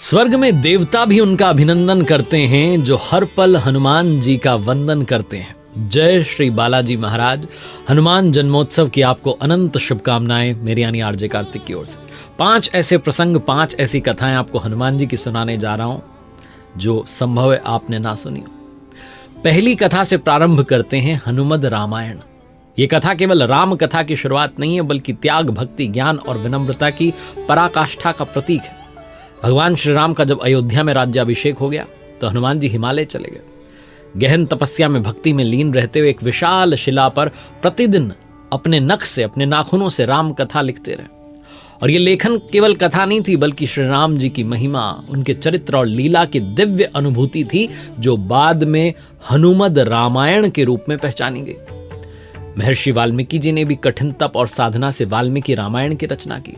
स्वर्ग में देवता भी उनका अभिनंदन करते हैं जो हर पल हनुमान जी का वंदन करते हैं। जय श्री बालाजी महाराज। हनुमान जन्मोत्सव की आपको अनंत शुभकामनाएं मेरी यानी आरजे कार्तिक की ओर से। 5 ऐसे प्रसंग, 5 ऐसी कथाएं आपको हनुमान जी की सुनाने जा रहा हूं जो संभव है आपने ना सुनी हो। पहली कथा से प्रारंभ करते हैं हनुमद रामायण। ये कथा केवल राम कथा की शुरुआत नहीं है बल्कि त्याग, भक्ति, ज्ञान और विनम्रता की पराकाष्ठा का प्रतीक है। भगवान श्री राम का जब अयोध्या में राज्याभिषेक हो गया तो हनुमान जी हिमालय चले गए। गहन तपस्या में, भक्ति में लीन रहते हुए एक विशाल शिला पर प्रतिदिन अपने नख से, अपने नाखूनों से राम कथा लिखते रहे। और ये लेखन केवल कथा नहीं थी बल्कि श्री राम जी की महिमा, उनके चरित्र और लीला की दिव्य अनुभूति थी जो बाद में हनुमद रामायण के रूप में पहचानी गई। महर्षि वाल्मीकि जी ने भी कठिन तप और साधना से वाल्मीकि रामायण की रचना की।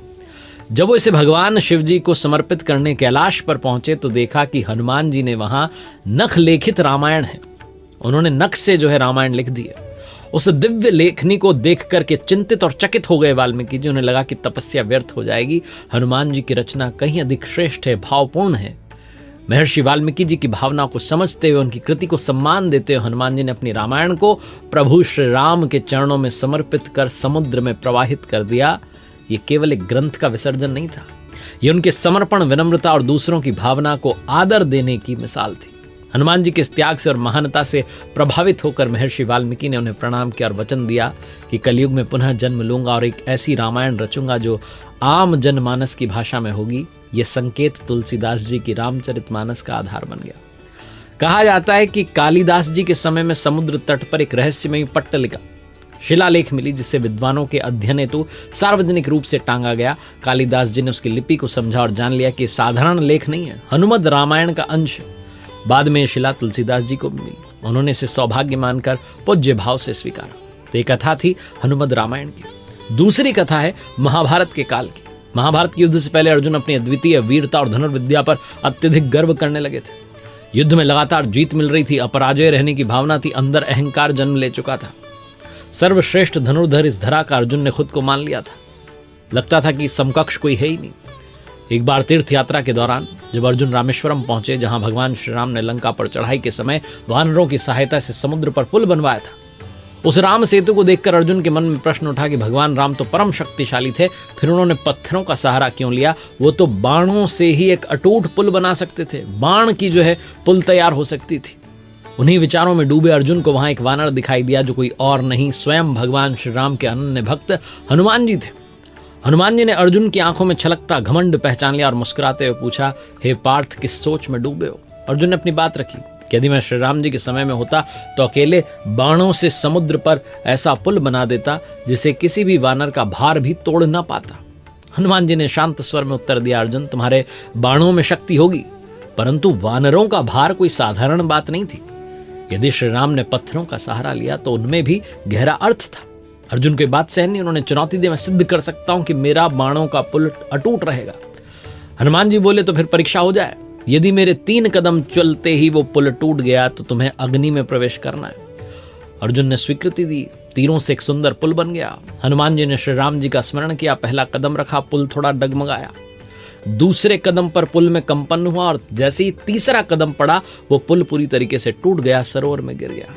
जब वो इसे भगवान शिव जी को समर्पित करने कैलाश पर पहुंचे तो देखा कि हनुमान जी ने वहां नख लेखित रामायण है। उन्होंने नख से जो है रामायण लिख दिया। उस दिव्य लेखनी को देख करके चिंतित और चकित हो गए वाल्मीकि जी। उन्हें लगा कि तपस्या व्यर्थ हो जाएगी, हनुमान जी की रचना कहीं अधिक श्रेष्ठ है, भावपूर्ण है। महर्षि वाल्मीकि जी की भावना को समझते हुए, उनकी कृति को सम्मान देते हुए हनुमान जी ने अपनी रामायण को प्रभु श्री राम के चरणों में समर्पित कर समुद्र में प्रवाहित कर दिया। ये केवल एक ग्रंथ का विसर्जन नहीं था, ये उनके समर्पण, विनम्रता और दूसरों की भावना को आदर देने की मिसाल थी। हनुमान जी के इस त्याग से और महानता से प्रभावित होकर महर्षि वाल्मीकि ने उन्हें प्रणाम किया और वचन दिया कि कलयुग में पुनः जन्म लूंगा और एक ऐसी रामायण रचूंगा जो आम जनमानस की भाषा में होगी। ये संकेत तुलसीदास जी की रामचरितमानस का आधार बन गया। कहा जाता है कि कालिदास जी के समय में समुद्र तट पर एक रहस्यमयी पट्टलिका, शिलालेख मिली जिसे विद्वानों के अध्ययन हेतु सार्वजनिक रूप से टांगा गया। कालिदास जी ने उसकी लिपि को समझा और जान लिया कि साधारण लेख नहीं है, हनुमद रामायण का अंश है। बाद में यह शिला तुलसीदास जी को मिली। उन्होंने इसे सौभाग्य मानकर पूज्य भाव से स्वीकारा। तो एक कथा थी हनुमद रामायण की। दूसरी कथा है महाभारत के काल की। महाभारत के युद्ध से पहले अर्जुन अपनी अद्वितीय वीरता और धनुर्विद्या पर अत्यधिक गर्व करने लगे थे। युद्ध में लगातार जीत मिल रही थी, अपराजय रहने की भावना थी, अंदर अहंकार जन्म ले चुका था। सर्वश्रेष्ठ धनुर्धर इस धरा का अर्जुन ने खुद को मान लिया था। लगता था कि समकक्ष कोई है ही नहीं। एक बार तीर्थ यात्रा के दौरान जब अर्जुन रामेश्वरम पहुंचे, जहां भगवान श्री राम ने लंका पर चढ़ाई के समय वानरों की सहायता से समुद्र पर पुल बनवाया था, उस राम सेतु को देखकर अर्जुन के मन में प्रश्न उठा कि भगवान राम तो परम शक्तिशाली थे, फिर उन्होंने पत्थरों का सहारा क्यों लिया? वो तो बाणों से ही एक अटूट पुल बना सकते थे, बाण की जो है पुल तैयार हो सकती थी। उन्हीं विचारों में डूबे अर्जुन को वहां एक वानर दिखाई दिया जो कोई और नहीं, स्वयं भगवान श्री राम के अनन्य भक्त हनुमान जी थे। हनुमान जी ने अर्जुन की आंखों में छलकता घमंड पहचान लिया और मुस्कुराते हुए पूछा, हे पार्थ, किस सोच में डूबे हो? अर्जुन ने अपनी बात रखी कि यदि मैं श्री राम जी के समय में होता तो अकेले बाणों से समुद्र पर ऐसा पुल बना देता जिसे किसी भी वानर का भार भी तोड़ न पाता। हनुमान जी ने शांत स्वर में उत्तर दिया, अर्जुन, तुम्हारे बाणों में शक्ति होगी परंतु वानरों का भार कोई साधारण बात नहीं थी। यदि श्री राम ने पत्थरों का सहारा लिया तो उनमें भी गहरा अर्थ था। अर्जुन की बात सहन नहीं, उन्होंने चुनौती दी, मैं सिद्ध कर सकता हूं कि मेरा बाणों का पुल अटूट रहेगा। हनुमान जी बोले, तो फिर परीक्षा हो जाए। यदि मेरे 3 कदम चलते ही वो पुल टूट गया तो तुम्हें अग्नि में प्रवेश करना है। अर्जुन ने स्वीकृति दी। तीरों से एक सुंदर पुल बन गया। हनुमान जी ने श्री राम जी का स्मरण किया, पहला कदम रखा, पुल थोड़ा डगमगाया। दूसरे कदम पर पुल में कंपन हुआ और जैसे ही तीसरा कदम पड़ा वो पुल पूरी तरीके से टूट गया, सरोवर में गिर गया।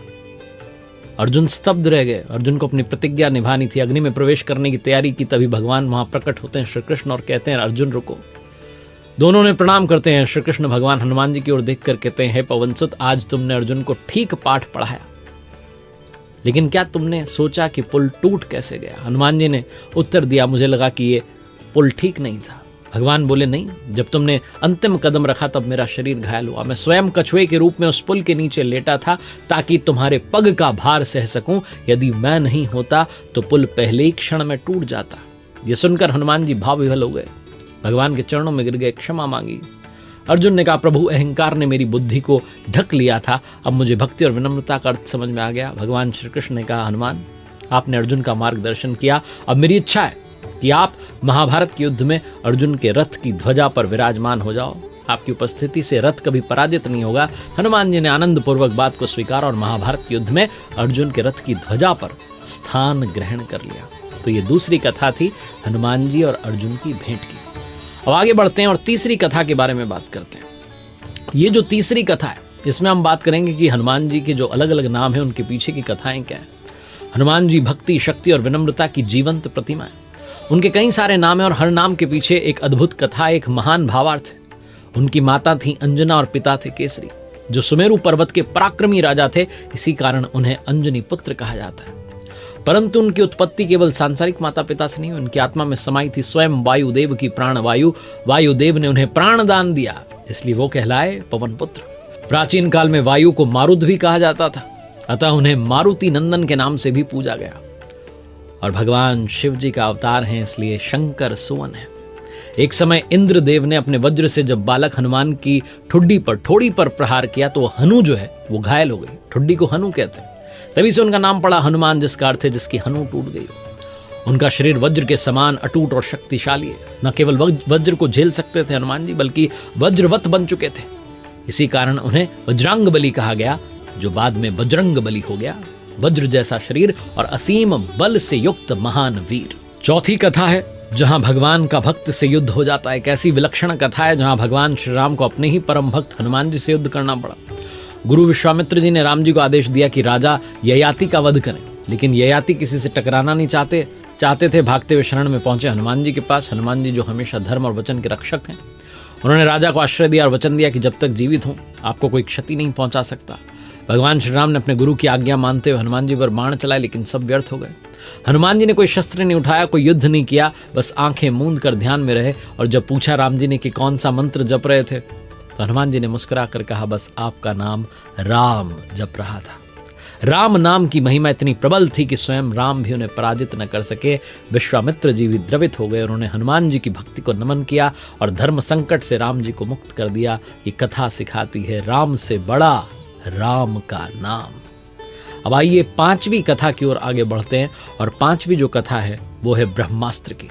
अर्जुन स्तब्ध रह गए। अर्जुन को अपनी प्रतिज्ञा निभानी थी, अग्नि में प्रवेश करने की तैयारी की। तभी भगवान वहां प्रकट होते हैं श्री कृष्ण और कहते हैं, अर्जुन रुको। दोनों ने प्रणाम करते हैं। श्री कृष्ण भगवान हनुमान जी की ओर देखकर कहते हैं, हे पवनसुत, आज तुमने अर्जुन को ठीक पाठ पढ़ाया, लेकिन क्या तुमने सोचा कि पुल टूट कैसे गया? हनुमान जी ने उत्तर दिया, मुझे लगा कि ये पुल ठीक नहीं था। भगवान बोले, नहीं, जब तुमने अंतिम कदम रखा तब मेरा शरीर घायल हुआ। मैं स्वयं कछुए के रूप में उस पुल के नीचे लेटा था ताकि तुम्हारे पग का भार सह सकूं। यदि मैं नहीं होता तो पुल पहले ही क्षण में टूट जाता। यह सुनकर हनुमान जी भाव विह्वल हो गए, भगवान के चरणों में गिर गए, क्षमा मांगी। अर्जुन ने कहा, प्रभु, अहंकार ने मेरी बुद्धि को ढक लिया था, अब मुझे भक्ति और विनम्रता का अर्थ समझ में आ गया। भगवान श्री कृष्ण ने कहा, हनुमान, आपने अर्जुन का मार्गदर्शन किया, अब मेरी इच्छा है कि आप महाभारत के युद्ध में अर्जुन के रथ की ध्वजा पर विराजमान हो जाओ। आपकी उपस्थिति से रथ कभी पराजित नहीं होगा। हनुमान जी ने आनंद पूर्वक बात को स्वीकार और महाभारत के युद्ध में अर्जुन के रथ की ध्वजा पर स्थान ग्रहण कर लिया। तो ये दूसरी कथा थी हनुमान जी और अर्जुन की भेंट की। अब आगे बढ़ते हैं और तीसरी कथा के बारे में बात करते हैं। ये जो तीसरी कथा है इसमें हम बात करेंगे कि हनुमान जी के जो अलग अलग नाम हैं उनके पीछे की कथाएं क्या हैं। हनुमान जी भक्ति, शक्ति और विनम्रता की जीवंत प्रतिमा है। उनके कई सारे नाम हैं और हर नाम के पीछे एक अद्भुत कथा, एक महान भावार्थ है। उनकी माता थी अंजना और पिता थे केसरी, जो सुमेरु पर्वत के पराक्रमी राजा थे। इसी कारण उन्हें अंजनी पुत्र कहा जाता है। परंतु उनकी उत्पत्ति केवल सांसारिक माता पिता से नहीं, उनकी आत्मा में समाई थी स्वयं वायुदेव की प्राण वायु। वायुदेव ने उन्हें प्राण दान दिया, इसलिए वो कहलाए पवन पुत्र। प्राचीन काल में वायु को मारुत भी कहा जाता था, अतः उन्हें मारुति नंदन के नाम से भी पूजा गया। और भगवान शिव जी का अवतार हैं, इसलिए शंकर सुवन है। एक समय इंद्रदेव ने अपने वज्र से जब बालक हनुमान की ठोड़ी पर प्रहार किया तो हनु जो है वो घायल हो गई। ठुड्डी को हनु कहते हैं, तभी से उनका नाम पड़ा हनुमान, जिसका अर्थ है जिसकी हनु टूट गई हो। उनका शरीर वज्र के समान अटूट और शक्तिशाली है। न केवल वज्र को झेल सकते थे हनुमान जी, बल्कि वज्रवत बन चुके थे। इसी कारण उन्हें वज्रांग बली कहा गया, जो बाद में बजरंग बली हो गया। वज्र जैसा शरीर और असीम बल से युक्त महान वीर। चौथी कथा है जहां भगवान का भक्त से युद्ध हो जाता है। एक ऐसी विलक्षण कथा है जहां भगवान श्री राम को अपने ही परम भक्त हनुमान जी से युद्ध करना पड़ा। गुरु विश्वामित्र जी ने राम जी को आदेश दिया कि राजा ययाति का वध करें, लेकिन ययाति किसी से टकराना नहीं चाहते थे। भागते हुए शरण में पहुंचे हनुमान जी के पास। हनुमान जी जो हमेशा धर्म और वचन के रक्षक हैं, उन्होंने राजा को आश्रय दिया और वचन दिया कि जब तक जीवित हूं आपको कोई क्षति नहीं पहुंचा सकता। भगवान श्री राम ने अपने गुरु की आज्ञा मानते हुए हनुमान जी पर बाण चलाए, लेकिन सब व्यर्थ हो गए। हनुमान जी ने कोई शस्त्र नहीं उठाया, कोई युद्ध नहीं किया, बस आंखें मूंद कर ध्यान में रहे। और जब पूछा राम जी ने कि कौन सा मंत्र जप रहे थे, तो हनुमान जी ने मुस्कुरा कर कहा, बस आपका नाम राम जप रहा था। राम नाम की महिमा इतनी प्रबल थी कि स्वयं राम भी उन्हें पराजित न कर सके। विश्वामित्र जी भी द्रवित हो गए। उन्होंने हनुमान जी की भक्ति को नमन किया और धर्म संकट से राम जी को मुक्त कर दिया। ये कथा सिखाती है राम से बड़ा राम का नाम। अब आइए पांचवी कथा की ओर आगे बढ़ते हैं। और पांचवी जो कथा है वो है ब्रह्मास्त्र की।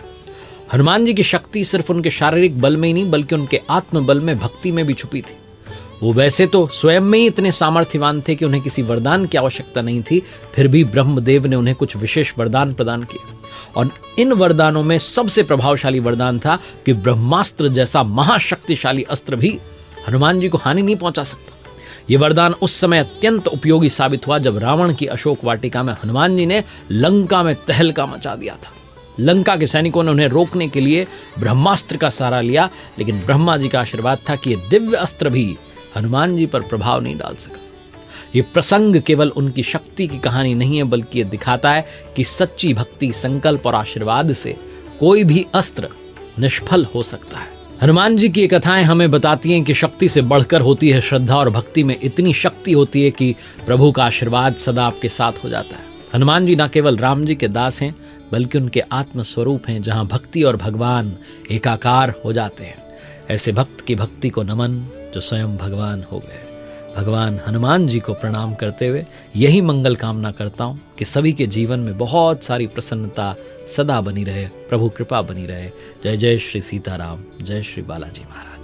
हनुमान जी की शक्ति सिर्फ उनके शारीरिक बल में ही नहीं, बल्कि उनके आत्मबल में, भक्ति में भी छुपी थी। वो वैसे तो स्वयं में ही इतने सामर्थ्यवान थे कि उन्हें किसी वरदान की आवश्यकता नहीं थी, फिर भी ब्रह्मदेव ने उन्हें कुछ विशेष वरदान प्रदान किए। और इन वरदानों में सबसे प्रभावशाली वरदान था कि ब्रह्मास्त्र जैसा महाशक्तिशाली अस्त्र भी हनुमान जी को हानि नहीं पहुंचा सकता। ये वरदान उस समय अत्यंत उपयोगी साबित हुआ जब रावण की अशोक वाटिका में हनुमान जी ने लंका में तहलका मचा दिया था। लंका के सैनिकों ने उन्हें रोकने के लिए ब्रह्मास्त्र का सहारा लिया, लेकिन ब्रह्मा जी का आशीर्वाद था कि यह दिव्य अस्त्र भी हनुमान जी पर प्रभाव नहीं डाल सका। ये प्रसंग केवल उनकी शक्ति की कहानी नहीं है, बल्कि ये दिखाता है कि सच्ची भक्ति, संकल्प और आशीर्वाद से कोई भी अस्त्र निष्फल हो सकता है। हनुमान जी की ये कथाएं हमें बताती हैं कि शक्ति से बढ़कर होती है श्रद्धा, और भक्ति में इतनी शक्ति होती है कि प्रभु का आशीर्वाद सदा आपके साथ हो जाता है। हनुमान जी न केवल राम जी के दास हैं, बल्कि उनके आत्म स्वरूप हैं, जहां भक्ति और भगवान एकाकार हो जाते हैं। ऐसे भक्त की भक्ति को नमन जो स्वयं भगवान हो गए। भगवान हनुमान जी को प्रणाम करते हुए यही मंगल कामना करता हूँ कि सभी के जीवन में बहुत सारी प्रसन्नता सदा बनी रहे, प्रभु कृपा बनी रहे। जय जय श्री सीताराम, जय श्री बालाजी महाराज।